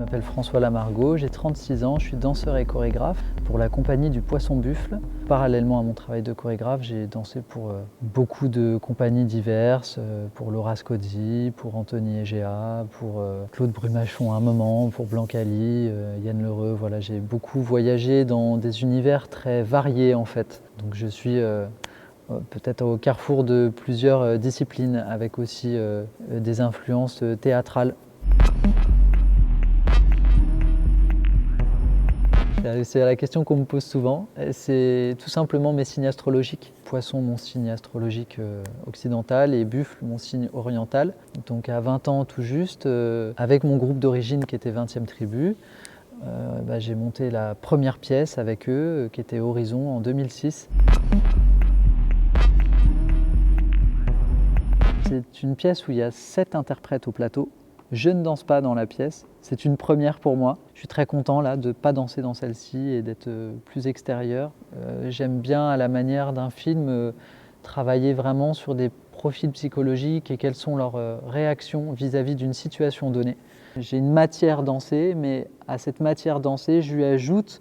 m'appelle François Lamargot, j'ai 36 ans, je suis danseur et chorégraphe pour la compagnie du Poisson Buffle. Parallèlement à mon travail de chorégraphe, j'ai dansé pour beaucoup de compagnies diverses, pour Laura Scozzi, pour Anthony Egea, pour Claude Brumachon à un moment, pour Blancali, Yann Lheureux. Voilà, j'ai beaucoup voyagé dans des univers très variés en fait. Donc je suis peut-être au carrefour de plusieurs disciplines avec aussi des influences théâtrales. C'est la question qu'on me pose souvent. C'est tout simplement mes signes astrologiques. Poisson, mon signe astrologique occidental, et Buffle, mon signe oriental. Donc à 20 ans tout juste, avec mon groupe d'origine qui était 20e Tribu, j'ai monté la première pièce avec eux, qui était Horizon en 2006. C'est une pièce où il y a 7 interprètes au plateau. Je ne danse pas dans la pièce, c'est une première pour moi. Je suis très content là de ne pas danser dans celle-ci et d'être plus extérieur. J'aime bien, à la manière d'un film, travailler vraiment sur des profils psychologiques et quelles sont leurs réactions vis-à-vis d'une situation donnée. J'ai une matière dansée, mais à cette matière dansée, je lui ajoute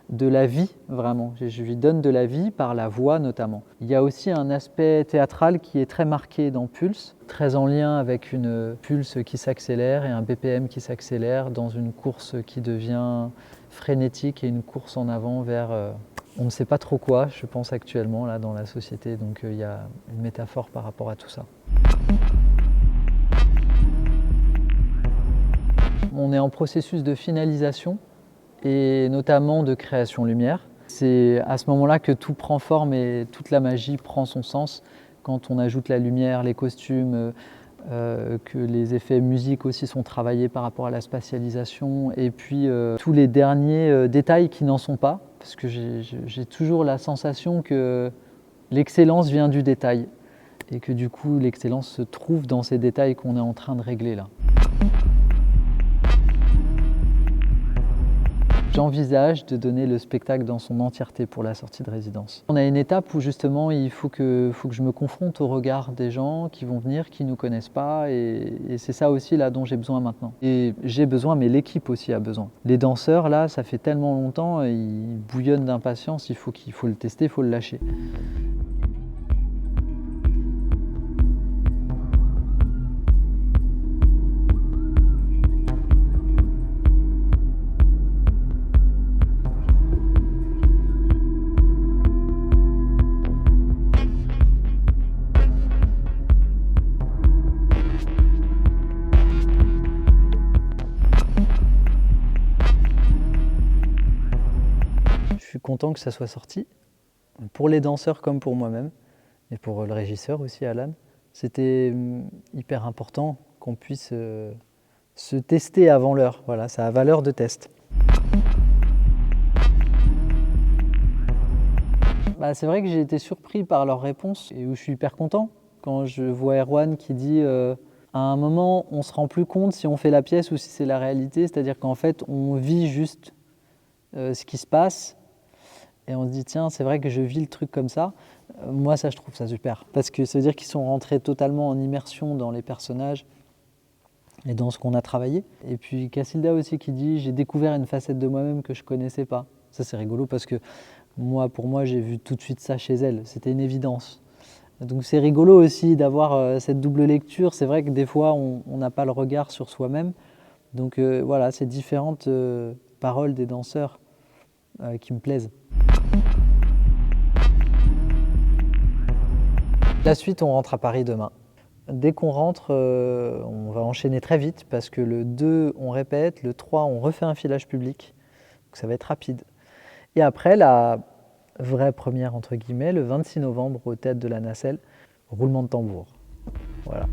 de la vie, vraiment. Je lui donne de la vie par la voix notamment. Il y a aussi un aspect théâtral qui est très marqué dans Pulse, très en lien avec une pulse qui s'accélère et un BPM qui s'accélère dans une course qui devient frénétique et une course en avant vers on ne sait pas trop quoi, je pense actuellement là dans la société. Donc il y a une métaphore par rapport à tout ça. On est en processus de finalisation et notamment de création lumière. C'est à ce moment-là que tout prend forme et toute la magie prend son sens, quand on ajoute la lumière, les costumes, que les effets musiques aussi sont travaillés par rapport à la spatialisation, et puis tous les derniers détails qui n'en sont pas, parce que j'ai toujours la sensation que l'excellence vient du détail et que du coup l'excellence se trouve dans ces détails qu'on est en train de régler là. J'envisage de donner le spectacle dans son entièreté pour la sortie de résidence. On a une étape où justement il faut que je me confronte au regard des gens qui vont venir, qui ne nous connaissent pas, et c'est ça aussi là dont j'ai besoin maintenant. Et j'ai besoin, mais l'équipe aussi a besoin. Les danseurs là, ça fait tellement longtemps, ils bouillonnent d'impatience, il faut le tester, il faut le lâcher. Je suis content que ça soit sorti, pour les danseurs comme pour moi-même, et pour le régisseur aussi, Alan. C'était hyper important qu'on puisse se tester avant l'heure. Voilà, ça a valeur de test. C'est vrai que j'ai été surpris par leurs réponses et où je suis hyper content. Quand je vois Erwan qui dit à un moment, on ne se rend plus compte si on fait la pièce ou si c'est la réalité, c'est-à-dire qu'en fait, on vit juste ce qui se passe. Et on se dit, tiens, c'est vrai que je vis le truc comme ça. Moi, ça, je trouve ça super. Parce que ça veut dire qu'ils sont rentrés totalement en immersion dans les personnages et dans ce qu'on a travaillé. Et puis Cassilda aussi qui dit, j'ai découvert une facette de moi-même que je ne connaissais pas. Ça, c'est rigolo parce que pour moi, j'ai vu tout de suite ça chez elle. C'était une évidence. Donc c'est rigolo aussi d'avoir cette double lecture. C'est vrai que des fois, on n'a pas le regard sur soi-même. Donc voilà, ces différentes paroles des danseurs qui me plaisent. La suite, on rentre à Paris demain. Dès qu'on rentre, on va enchaîner très vite parce que le 2, on répète, le 3, on refait un filage public. Donc ça va être rapide. Et après, la vraie première, entre guillemets, le 26 novembre au Théâtre de la Nacelle, roulement de tambour. Voilà.